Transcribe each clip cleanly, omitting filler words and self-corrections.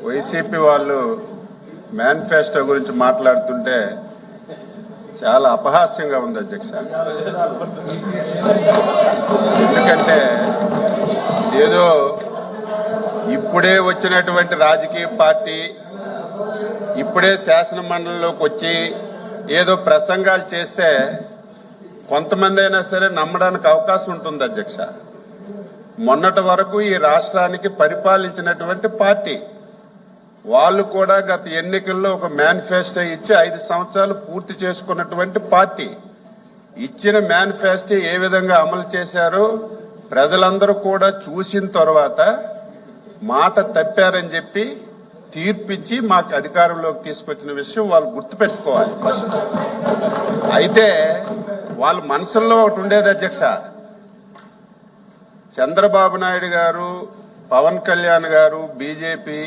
YCP వాళ్ళు manifesto గురించి మాట్లాడుతుంటే చాలా అపహాస్యంగా ఉంది అధ్యక్ష. ఎందుకంటే ఏదో ఇప్పుడే వచ్చినటువంటి రాజకీయ పార్టీ ఇప్పుడే శాసన మండలిలోకి వచ్చి ఏదో ప్రసంగాలు చేస్తే కొంతమంది అయినా సరే నమ్మడానికి అవకాశం ఉంటుంది అధ్యక్ష. మొన్నటి వరకు ఈ రాష్ట్రానికి పరిపాలించినటువంటి పార్టీ వాళ్ళు కూడా గత ఎన్నికల్లో ఒక మేనిఫెస్టో ఇచ్చి 5 సంవత్సరాలు పూర్తి చేసుకున్నటువంటి పార్టీ ఇచ్చిన మేనిఫెస్టో ఏ విధంగా అమలు చేశారో ప్రజలందరూ కూడా చూసిన తర్వాత మాట తప్పారని చెప్పి తీర్పిచ్చి మాకు అధికారంలోకి తీసుకొచ్చిన విషయం వాళ్ళు గుర్తుపెట్టుకోవాలి ఫస్ట్. అయితే వాళ్ళ మనసుల్లో ఒకటి ఉండేది అధ్యక్ష, చంద్రబాబు నాయుడు గారు, పవన్ కళ్యాణ్ గారు, బీజేపీ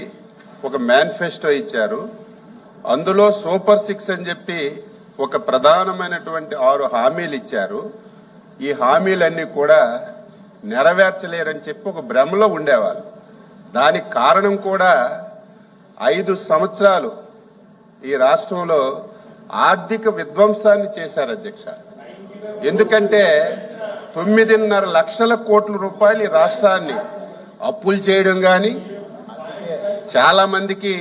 ఒక మేనిఫెస్టో ఇచ్చారు. అందులో సూపర్ 6 అని చెప్పి ఒక ప్రధానమైనటువంటి 6 హామీలు ఇచ్చారు. ఈ హామీలన్నీ కూడా నెరవేర్చలేరని చెప్పి ఒక భ్రమలో ఉండేవాళ్ళు. దానికి కారణం కూడా 5 సంవత్సరాలు ఈ రాష్ట్రంలో ఆర్థిక విధ్వంసాన్ని చేశారు అధ్యక్ష. ఎందుకంటే 9.5 లక్షల కోట్ల రూపాయలు ఈ రాష్ట్రాన్ని అప్పులు చేయడం కానీ, చాలా మందికి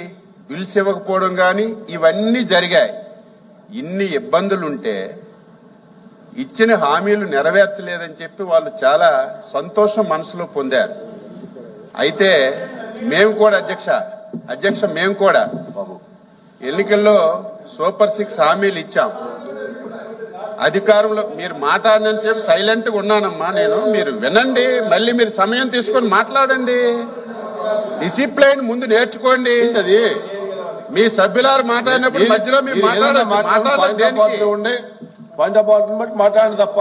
బిల్స్ ఇవ్వకపోవడం కానీ ఇవన్నీ జరిగాయి. ఇన్ని ఇబ్బందులుంటే ఇచ్చిన హామీలు నెరవేర్చలేదని చెప్పి వాళ్ళు చాలా సంతోషం మనసులో పొందారు. అయితే మేము కూడా అధ్యక్ష మేము కూడా ఎన్నికల్లో సూపర్ 6 హామీలు ఇచ్చాం. అధికారంలో మీరు మాట్లాడనని చెప్పి సైలెంట్గా ఉన్నానమ్మా నేను. మీరు వినండి, మళ్ళీ మీరు సమయం తీసుకొని మాట్లాడండి. డిసిప్లైన్ ముందు నేర్చుకోండి. అది మీ సభ్యులారు మాట్లాడినప్పుడు మధ్యలో మీరు మాట్లాడండి. మాట్లాడండి తప్ప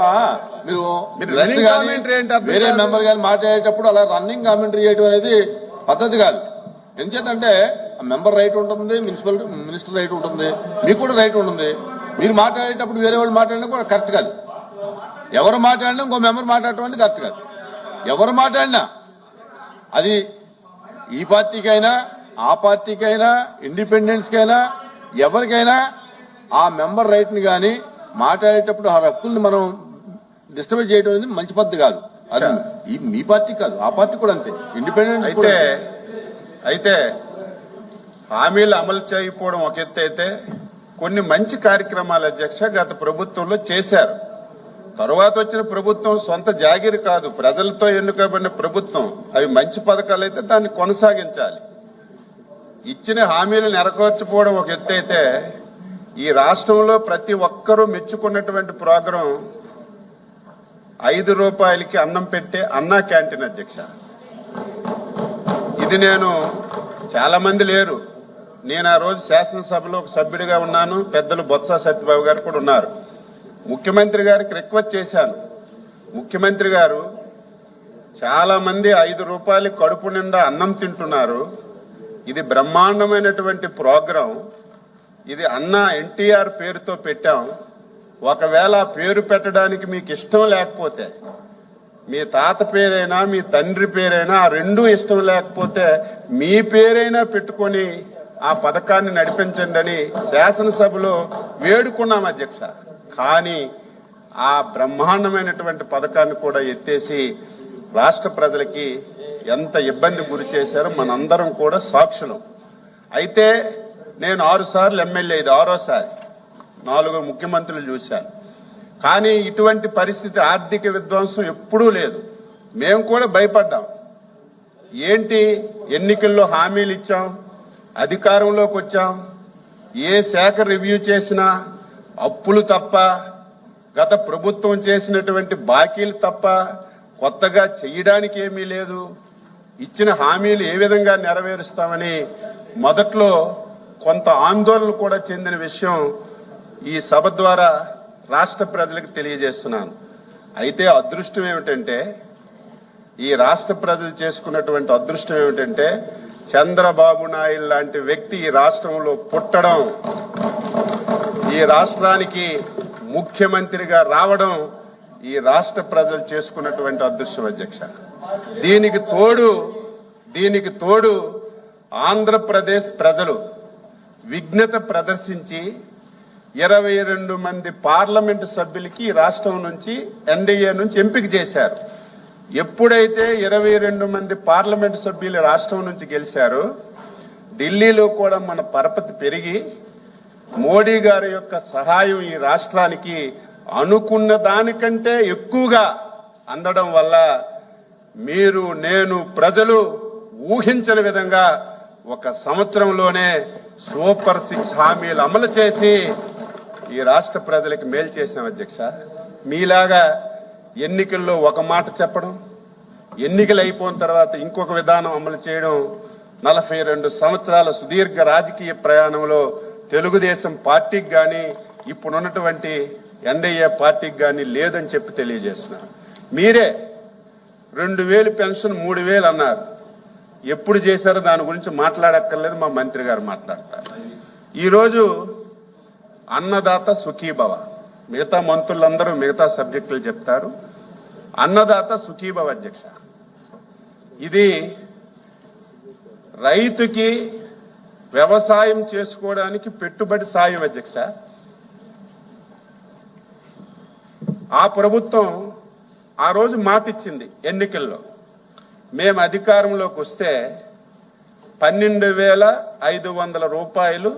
మీరు వేరే మెంబర్ గారు మాట్లాడేటప్పుడు అలా రన్నింగ్ కామెంటరీ చేయడం అనేది పద్ధతి కాదు. ఎందుచేతంటే మెంబర్ రైట్ ఉంటుంది, మినిస్టర్ రైట్ ఉంటుంది, మీకు కూడా రైట్ ఉంటుంది. మీరు మాట్లాడేటప్పుడు వేరే వాళ్ళు మాట్లాడినా కూడా కరెక్ట్ కాదు. ఎవరు మాట్లాడినా ఇంకో మెంబర్ మాట్లాడటం అనేది కరెక్ట్ కాదు. ఎవరు మాట్లాడినా అది ఈ పార్టీకైనా ఆ పార్టీకైనా ఇండిపెండెన్స్కైనా ఎవరికైనా ఆ మెంబర్ రైట్ని కానీ మాట్లాడేటప్పుడు ఆ హక్కుల్ని మనం డిస్టర్బ్ చేయడం అనేది మంచి పద్ధతి కాదు. అది మీ పార్టీ కాదు, ఆ పార్టీ కూడా అంతే, ఇండిపెండెన్స్. అయితే హామీలు అమలు చేయకపోవడం ఒక ఎత్తు అయితే కొన్ని మంచి కార్యక్రమాలు అధ్యక్ష గత ప్రభుత్వంలో చేశారు. తరువాత వచ్చిన ప్రభుత్వం సొంత జాగిరి కాదు, ప్రజలతో ఎన్నుకోబడిన ప్రభుత్వం. అవి మంచి పథకాలు అయితే దాన్ని కొనసాగించాలి. ఇచ్చిన హామీలు నెరవేర్చకపోవడం ఒక ఎత్తు అయితే ఈ రాష్ట్రంలో ప్రతి ఒక్కరూ మెచ్చుకున్నటువంటి ప్రోగ్రాం 5 రూపాయలకి అన్నం పెట్టే అన్నా క్యాంటీన్ అధ్యక్ష. ఇది నేను చాలా మంది లేరు, నేను ఆ రోజు శాసనసభలో ఒక సభ్యుడిగా ఉన్నాను. పెద్దలు బొత్స సత్యబాబు గారు కూడా ఉన్నారు. ముఖ్యమంత్రి గారికి రిక్వెస్ట్ చేశాను. ముఖ్యమంత్రి గారు చాలా మంది 5 రూపాయలు కడుపు నిండా అన్నం తింటున్నారు. ఇది బ్రహ్మాండమైనటువంటి ప్రోగ్రాం. ఇది అన్నా ఎన్టీఆర్ పేరుతో పెట్టాం. ఒకవేళ పేరు పెట్టడానికి మీకు ఇష్టం లేకపోతే, మీ తాత పేరైనా మీ తండ్రి పేరైనా ఆ రెండూ ఇష్టం లేకపోతే మీ పేరైనా పెట్టుకొని ఆ పథకాన్ని నడిపించండి అని శాసనసభలో వేడుకున్నాం అధ్యక్ష. కానీ ఆ బ్రహ్మాండమైనటువంటి పథకాన్ని కూడా ఎత్తేసి రాష్ట్ర ప్రజలకి ఎంత ఇబ్బంది గురి చేశారో మనందరం కూడా సాక్షులం. అయితే నేను 6 సార్లు ఎమ్మెల్యే, ఇది 6వసారి, 4 ముఖ్యమంత్రులు చూశాను. కానీ ఇటువంటి పరిస్థితి, ఆర్థిక విధ్వంసం ఎప్పుడూ లేదు. మేము కూడా భయపడ్డాం. ఏంటి, ఎన్నికల్లో హామీలు ఇచ్చాం, అధికారంలోకి వచ్చాం, ఏ శాఖ రివ్యూ చేసినా అప్పులు తప్ప, గత ప్రభుత్వం చేసినటువంటి బాకీలు తప్ప కొత్తగా చేయడానికి ఏమీ లేదు. ఇచ్చిన హామీలు ఏ విధంగా నెరవేరుస్తామని మొదట్లో కొంత ఆందోళన కూడా చెందిన విషయం ఈ సభ ద్వారా రాష్ట్ర ప్రజలకు తెలియజేస్తున్నాను. అయితే అదృష్టం ఏమిటంటే, ఈ రాష్ట్ర ప్రజలు చేసుకున్నటువంటి అదృష్టం ఏమిటంటే చంద్రబాబు నాయుడు లాంటి వ్యక్తి ఈ రాష్ట్రంలో పుట్టడం, ఈ రాష్ట్రానికి ముఖ్యమంత్రిగా రావడం ఈ రాష్ట్ర ప్రజలు చేసుకున్నటువంటి అదృష్టం అధ్యక్ష. దీనికి తోడు ఆంధ్రప్రదేశ్ ప్రజలు విఘ్నత ప్రదర్శించి 22 మంది పార్లమెంటు సభ్యులకి ఈ రాష్ట్రం నుంచి ఎన్డీఏ నుంచి ఎంపిక చేశారు. ఎప్పుడైతే 22 మంది పార్లమెంటు సభ్యులు రాష్ట్రం నుంచి గెలిచారో ఢిల్లీలో కూడా మన పరపతి పెరిగి మోడీ గారి యొక్క సహాయం ఈ రాష్ట్రానికి అనుకున్న దానికంటే ఎక్కువగా అందడం వల్ల మీరు నేను ప్రజలు ఊహించని విధంగా ఒక సంవత్సరంలోనే సూపర్ 6 హామీలు అమలు చేసి ఈ రాష్ట్ర ప్రజలకు మేలు చేశాం అధ్యక్ష. మీలాగా ఎన్నికల్లో ఒక మాట చెప్పడం, ఎన్నికలు అయిపోయిన తర్వాత ఇంకొక విధానం అమలు చేయడం 42 సంవత్సరాల సుదీర్ఘ రాజకీయ ప్రయాణంలో తెలుగుదేశం పార్టీకి కానీ ఇప్పుడున్నటువంటి ఎన్డీఏ పార్టీకి కానీ లేదని చెప్పి తెలియజేస్తున్నారు. మీరే 2000 పెన్షన్ 3000 అన్నారు. ఎప్పుడు చేశారో దాని గురించి మాట్లాడక్కర్లేదు, మా మంత్రి గారు మాట్లాడతారు. ఈరోజు అన్నదాత సుఖీభవ, మిగతా మంత్రులందరూ మిగతా సబ్జెక్టులు చెప్తారు. అన్నదాత సుఖీభవ అధ్యక్ష, ఇది రైతుకి వ్యవసాయం చేసుకోవడానికి పెట్టుబడి సాయం అధ్యక్ష. ఆ ప్రభుత్వం ఆ రోజు మాట ఇచ్చింది ఎన్నికల్లో, మేము అధికారంలోకి వస్తే 12,500 రూపాయలు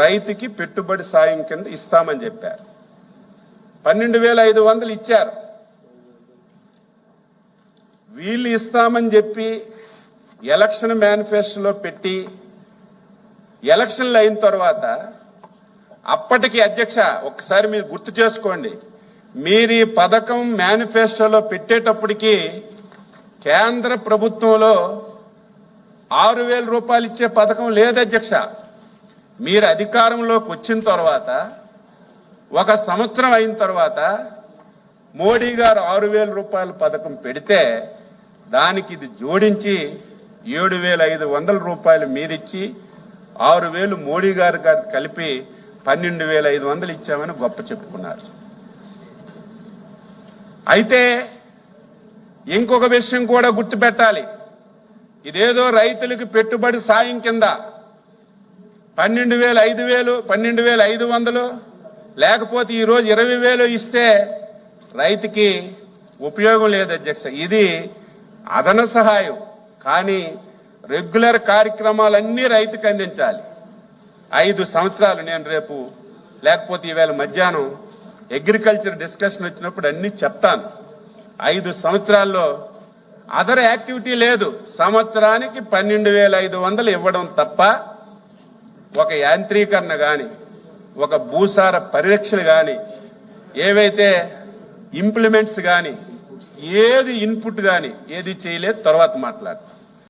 రైతుకి పెట్టుబడి సాయం కింద ఇస్తామని చెప్పారు. 12,500 ఇచ్చారు. వీళ్ళు ఇస్తామని చెప్పి ఎలక్షన్ మేనిఫెస్టోలో పెట్టి ఎలక్షన్లు అయిన తర్వాత అప్పటికి అధ్యక్ష ఒకసారి మీరు గుర్తు చేసుకోండి, మీరు ఈ పథకం మేనిఫెస్టోలో పెట్టేటప్పటికి కేంద్ర ప్రభుత్వంలో 6,000 రూపాయలు ఇచ్చే పథకం లేదు అధ్యక్ష. మీరు అధికారంలోకి వచ్చిన తర్వాత ఒక సంవత్సరం అయిన తర్వాత మోడీ గారు 6,000 రూపాయల పథకం పెడితే దానికి ఇది జోడించి 7,500 రూపాయలు మీరిచ్చి 6,000 మోడీ గారు కలిపి 12,500 ఇచ్చామని గొప్ప చెప్పుకున్నారు. అయితే ఇంకొక విషయం కూడా గుర్తుపెట్టాలి, ఇదేదో రైతులకు పెట్టుబడి సాయం కింద 12,500 లేకపోతే ఈరోజు 20,000 ఇస్తే రైతుకి ఉపయోగం లేదు అధ్యక్ష. ఇది అదన సహాయం, కానీ రెగ్యులర్ కార్యక్రమాలన్నీ రైతుకు అందించాలి. 5 సంవత్సరాలు నేను రేపు లేకపోతే ఈవేళ మధ్యాహ్నం అగ్రికల్చర్ డిస్కషన్ వచ్చినప్పుడు అన్ని చెప్తాను. 5 సంవత్సరాల్లో అదర్ యాక్టివిటీ లేదు. సంవత్సరానికి 12,500 ఇవ్వడం తప్ప ఒక యాంత్రీకరణ కానీ ఒక భూసార పరీక్షలు కానీ ఏవైతే ఇంప్లిమెంట్స్ కానీ ఏది ఇన్పుట్ కానీ ఏది చేయలేదు. తర్వాత మాట్లాడు.